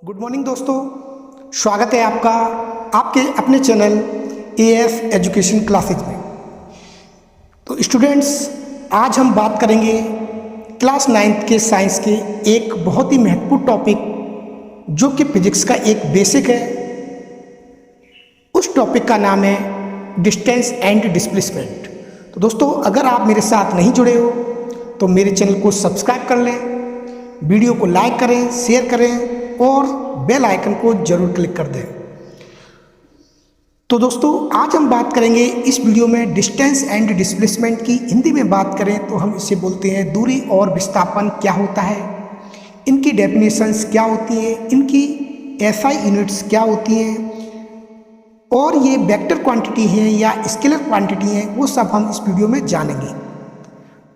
Good morning दोस्तों, स्वागत है आपका आपके अपने चैनल एएस एजुकेशन क्लासेज में। तो स्टूडेंट्स, आज हम बात करेंगे क्लास 9th के साइंस के एक बहुत ही महत्वपूर्ण टॉपिक जो कि फिजिक्स का एक बेसिक है। उस टॉपिक का नाम है डिस्टेंस एंड डिस्प्लेसमेंट। तो दोस्तों, अगर आप मेरे साथ नहीं जुड़े हो तो मेरे चैनल को सब्सक्राइब कर लें, वीडियो को लाइक करें, शेयर करें और बेल आइकन को जरूर क्लिक कर दें। तो दोस्तों, आज हम बात करेंगे इस वीडियो में डिस्टेंस एंड डिस्प्लेसमेंट की। हिंदी में बात करें तो हम इसे बोलते हैं दूरी और विस्थापन क्या होता है, इनकी डेफिनेशंस क्या होती हैं, इनकी एसआई यूनिट्स क्या होती हैं, और ये वेक्टर क्वांटिटी है या स्केलर क्वांटिटी है, वो सब हम इस वीडियो में जानेंगे।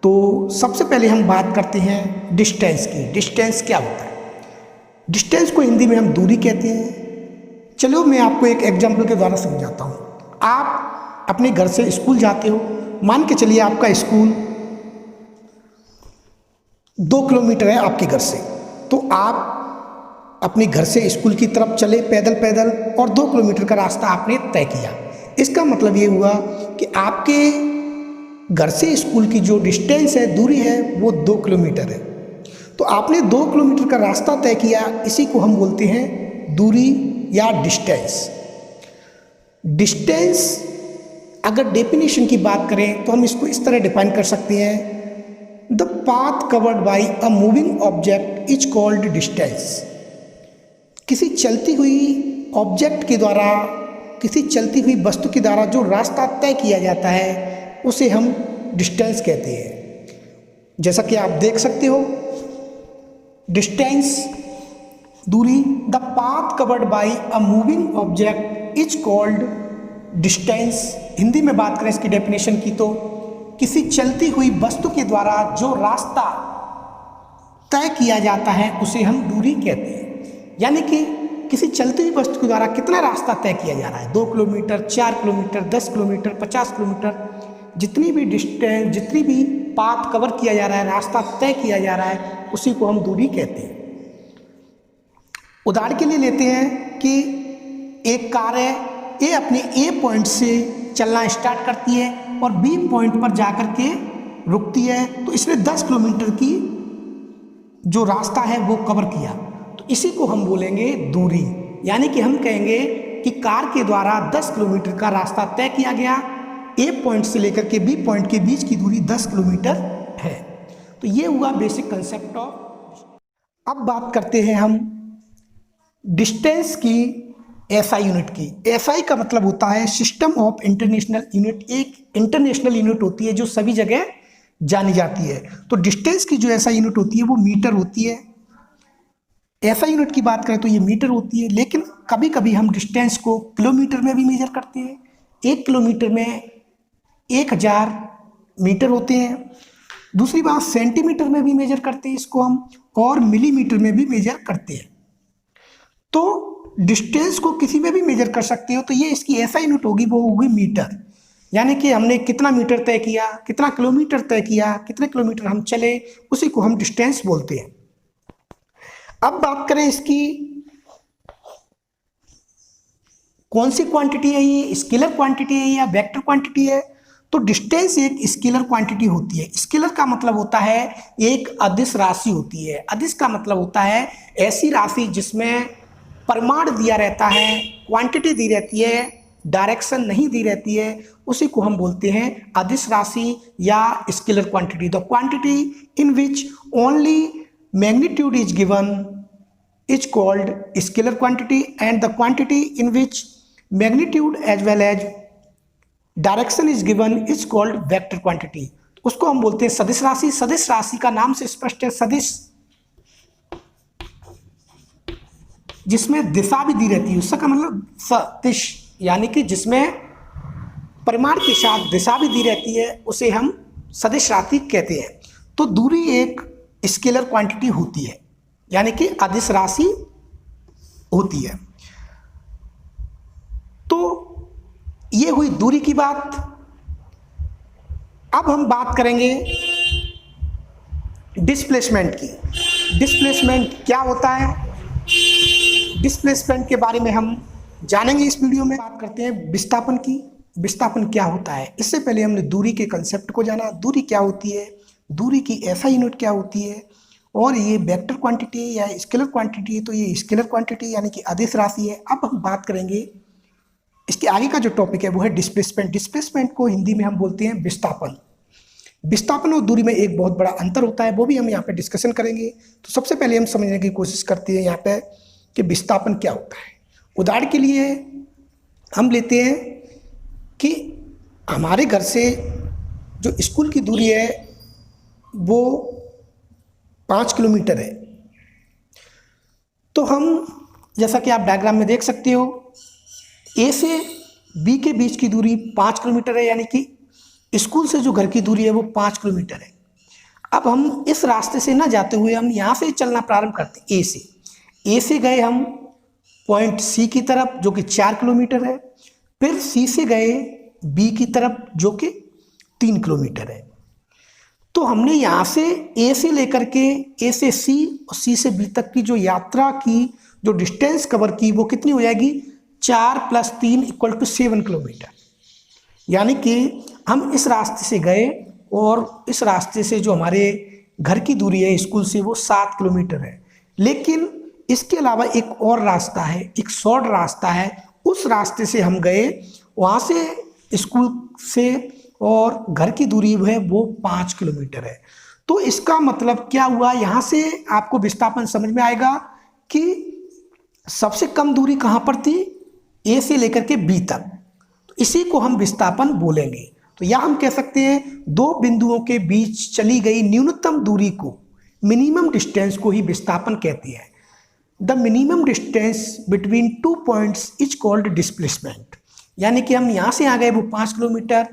तो सबसे पहले हम बात करते हैं डिस्टेंस की। डिस्टेंस क्या होता है? डिस्टेंस को हिंदी में हम दूरी कहते हैं। चलो मैं आपको एक एग्जाम्पल के द्वारा समझाता हूँ। आप अपने घर से स्कूल जाते हो, मान के चलिए आपका स्कूल 2 किलोमीटर है आपके घर से। तो आप अपने घर से स्कूल की तरफ चले पैदल पैदल और 2 किलोमीटर का रास्ता आपने तय किया। इसका मतलब ये हुआ कि आपके घर से स्कूल की जो डिस्टेंस है, दूरी है, वो 2 किलोमीटर है। तो आपने 2 किलोमीटर का रास्ता तय किया, इसी को हम बोलते हैं दूरी या डिस्टेंस। डिस्टेंस अगर डेफिनेशन की बात करें तो हम इसको इस तरह डिफाइन कर सकते हैं, the path covered by a moving object is called distance. किसी चलती हुई ऑब्जेक्ट के द्वारा, किसी चलती हुई वस्तु के द्वारा जो रास्ता तय किया जाता है उसे हम डिस्टेंस कहते हैं। जैसा कि आप देख सकते हो, डिस्टेंस दूरी, the path covered by a moving object is called distance. Hindi में बात करें इसकी डेफिनेशन की तो किसी चलती हुई वस्तु के द्वारा जो रास्ता तय किया जाता है उसे हम दूरी कहते हैं। यानी कि किसी चलती हुई वस्तु के द्वारा कितना रास्ता तय किया जा रहा है, 2 किलोमीटर, 4 किलोमीटर, 10 किलोमीटर, 50 किलोमीटर, जितनी भी डिस्टेंस, जितनी भी पाथ कवर किया जा रहा है, रास्ता तय किया जा रहा है, उसी को हम दूरी कहते हैं। उदाहरण के लिए लेते हैं कि एक कार है, ये अपने ए पॉइंट से चलना स्टार्ट करती है और बी पॉइंट पर जाकर के रुकती है। तो इसने 10 किलोमीटर की जो रास्ता है वो कवर किया, तो इसी को हम बोलेंगे दूरी। यानी कि हम कहेंगे कि कार के द्वारा 10 किलोमीटर का रास्ता तय किया गया, ए पॉइंट से लेकर के बी पॉइंट के बीच की दूरी 10 किलोमीटर है। तो ये हुआ बेसिक कंसेप्ट ऑफ। अब बात करते हैं हम डिस्टेंस की एसआई यूनिट की। एसआई का मतलब होता है सिस्टम ऑफ इंटरनेशनल यूनिट। एक इंटरनेशनल यूनिट होती है जो सभी जगह जानी जाती है। तो डिस्टेंस की जो एसआई यूनिट होती है वो मीटर होती है। एसआई यूनिट की बात करें तो ये मीटर होती है, लेकिन कभी कभी हम डिस्टेंस को किलोमीटर में भी मेजर करते हैं। 1 किलोमीटर में 1000 मीटर होते हैं। दूसरी बात, सेंटीमीटर में भी मेजर करते हैं इसको हम, और मिलीमीटर में भी मेजर करते हैं। तो डिस्टेंस को किसी में भी मेजर कर सकते हो। तो ये इसकी ऐसा यूनिट होगी, वो होगी मीटर। यानी कि हमने कितना मीटर तय किया, कितना किलोमीटर तय किया, कितने किलोमीटर हम चले, उसी को हम डिस्टेंस बोलते हैं। अब बात करें इसकी कौन सी क्वांटिटी है, ये स्केलर क्वांटिटी है या वेक्टर क्वांटिटी है। तो डिस्टेंस एक स्केलर क्वांटिटी होती है। स्केलर का मतलब होता है एक अदिश राशि होती है। अदिश का मतलब होता है ऐसी राशि जिसमें परिमाण दिया रहता है, क्वांटिटी दी रहती है, डायरेक्शन नहीं दी रहती है, उसी को हम बोलते हैं अदिश राशि या scalar quantity. The quantity in which only magnitude is given is called scalar quantity, and the quantity in which magnitude as well as direction is given is called vector quantity. उसको हम बोलते हैं सदिश राशि। सदिश राशि का नाम से स्पष्ट है, सदिश जिसमें दिशा भी दी रहती है, उसका मतलब सदिश, यानी कि जिसमें परिमाण के साथ दिशा भी दी रहती है, उसे हम सदिश राशि कहते हैं। तो दूरी एक स्केलर क्वांटिटी होती है, यानी कि अदिश राशि होती है। तो ये हुई दूरी की बात। अब हम बात करेंगे डिस्प्लेसमेंट की। डिस्प्लेसमेंट क्या होता है? डिस्प्लेसमेंट के बारे में हम जानेंगे इस वीडियो में। बात करते हैं विस्थापन की। विस्थापन क्या होता है? इससे पहले हमने दूरी के कंसेप्ट को जाना। दूरी क्या होती है, दूरी की एसआई यूनिट क्या होती है, और ये वेक्टर क्वांटिटी या स्केलर क्वांटिटी है, तो ये स्केलर क्वांटिटी यानी कि अदिश राशि है। अब हम बात करेंगे इसके आगे का जो टॉपिक है वो है डिस्प्लेसमेंट। डिस्प्लेसमेंट को हिंदी में हम बोलते हैं विस्थापन। विस्थापन और दूरी में एक बहुत बड़ा अंतर होता है, वो भी हम यहाँ पे डिस्कशन करेंगे। तो सबसे पहले हम समझने की कोशिश करते हैं यहाँ पे कि विस्थापन क्या होता है। उदाहरण के लिए हम लेते हैं कि हमारे घर से जो स्कूल की दूरी है वो 5 किलोमीटर है। तो हम, जैसा कि आप डायग्राम में देख सकते हो, ए से बी के बीच की दूरी 5 किलोमीटर है, यानी कि स्कूल से जो घर की दूरी है वो 5 किलोमीटर है। अब हम इस रास्ते से ना जाते हुए हम यहाँ से चलना प्रारंभ करते हैं। ए से गए हम पॉइंट सी की तरफ जो कि 4 किलोमीटर है, फिर सी से गए बी की तरफ जो कि 3 किलोमीटर है। तो हमने यहाँ से ए से लेकर के ए से सी और सी से बी तक की जो यात्रा की, जो डिस्टेंस कवर की, वो कितनी हो जाएगी? 4 + 3 = 7 किलोमीटर। यानी कि हम इस रास्ते से गए और इस रास्ते से जो हमारे घर की दूरी है स्कूल से वो 7 किलोमीटर है। लेकिन इसके अलावा एक और रास्ता है, एक शॉर्ट रास्ता है। उस रास्ते से हम गए, वहाँ से स्कूल से और घर की दूरी है वो 5 किलोमीटर है। तो इसका मतलब क्या हुआ? यहाँ से आपको विस्थापन समझ में आएगा कि सबसे कम दूरी कहाँ पर थी? ए से लेकर के बी तक। तो इसी को हम विस्थापन बोलेंगे। तो या हम कह सकते हैं दो बिंदुओं के बीच चली गई न्यूनतम दूरी को, मिनिमम डिस्टेंस को ही विस्थापन कहते हैं। The minimum distance between 2 points is called displacement. यानी कि हम यहाँ से आ गए वो 5 किलोमीटर,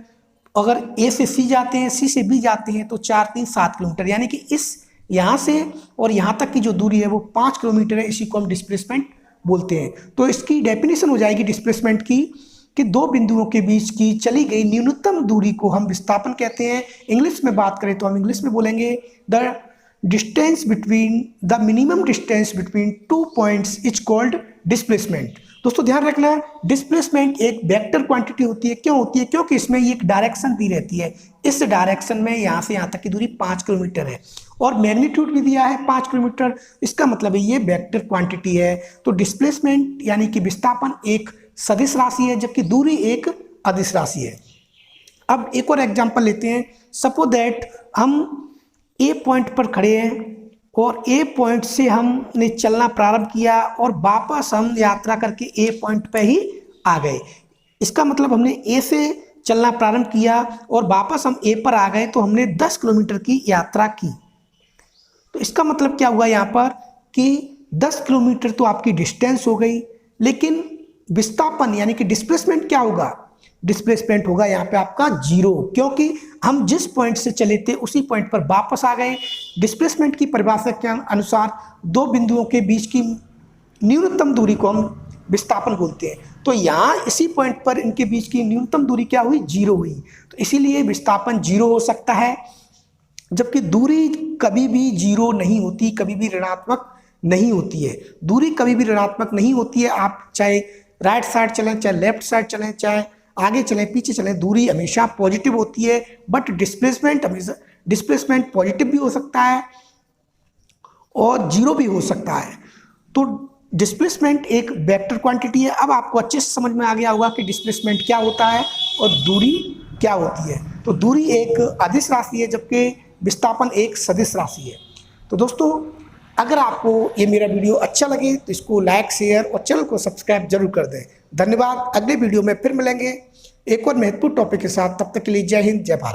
अगर ए से सी जाते हैं, सी से बी जाते हैं तो 4 3 7 किलोमीटर, यानी कि इस यहाँ से और यहाँ तक की जो दूरी है वो 5 किलोमीटर है। इसी को हम डिस्प्लेसमेंट बोलते हैं। तो इसकी डेफिनेशन हो जाएगी डिस्प्लेसमेंट की कि दो बिंदुओं के बीच की चली गई न्यूनतम दूरी को हम विस्थापन कहते हैं। इंग्लिश में बात करें तो हम इंग्लिश में बोलेंगे the minimum distance between 2 points is called displacement. दोस्तों ध्यान रखना, डिस्प्लेसमेंट एक वेक्टर क्वांटिटी होती है। क्यों होती है? क्योंकि इसमें ये एक डायरेक्शन दी रहती है। इस डायरेक्शन में यहाँ से यहाँ तक की दूरी 5 किलोमीटर है और मैग्नीट्यूड भी दिया है 5 किलोमीटर। इसका मतलब है ये वेक्टर क्वांटिटी है। तो डिस्प्लेसमेंट यानी कि विस्थापन एक सदिश राशि है, जबकि दूरी एक अदिश राशि है। अब एक और एग्जांपल लेते हैं। सपोज दैट हम ए पॉइंट पर खड़े हैं और ए पॉइंट से हमने चलना प्रारंभ किया और वापस हम यात्रा करके ए पॉइंट पे ही आ गए। इसका मतलब हमने ए से चलना प्रारंभ किया और वापस हम ए पर आ गए, तो हमने 10 किलोमीटर की यात्रा की। तो इसका मतलब क्या हुआ यहाँ पर कि 10 किलोमीटर तो आपकी डिस्टेंस हो गई, लेकिन विस्थापन यानी कि डिस्प्लेसमेंट क्या होगा? डिस्प्लेसमेंट होगा यहाँ पे आपका 0, क्योंकि हम जिस पॉइंट से चले थे उसी पॉइंट पर वापस आ गए। डिस्प्लेसमेंट की परिभाषा के अनुसार दो बिंदुओं के बीच की न्यूनतम दूरी को हम विस्थापन बोलते हैं। तो यहाँ इसी पॉइंट पर इनके बीच की न्यूनतम दूरी क्या हुई? 0 हुई। तो इसीलिए विस्थापन 0 हो सकता है, जबकि दूरी कभी भी 0 नहीं होती, कभी भी ऋणात्मक नहीं होती है। दूरी कभी भी ऋणात्मक नहीं होती है। आप चाहे राइट साइड चलें, चाहे लेफ्ट साइड चलें, चाहे आगे चलें पीछे चलें, दूरी हमेशा पॉजिटिव होती है। बट डिस्प्लेसमेंट पॉजिटिव भी हो सकता है और 0 भी हो सकता है। तो डिस्प्लेसमेंट एक वेक्टर क्वांटिटी है। अब आपको अच्छे से समझ में आ गया होगा कि डिस्प्लेसमेंट क्या होता है और दूरी क्या होती है। तो दूरी एक अदिश राशि है, जबकि विस्थापन एक सदिश राशि है। तो दोस्तों अगर आपको ये मेरा वीडियो अच्छा लगे तो इसको लाइक, शेयर और चैनल को सब्सक्राइब जरूर कर दें। धन्यवाद। अगले वीडियो में फिर मिलेंगे एक और महत्वपूर्ण टॉपिक के साथ। तब तक के लिए जय हिंद, जय भारत।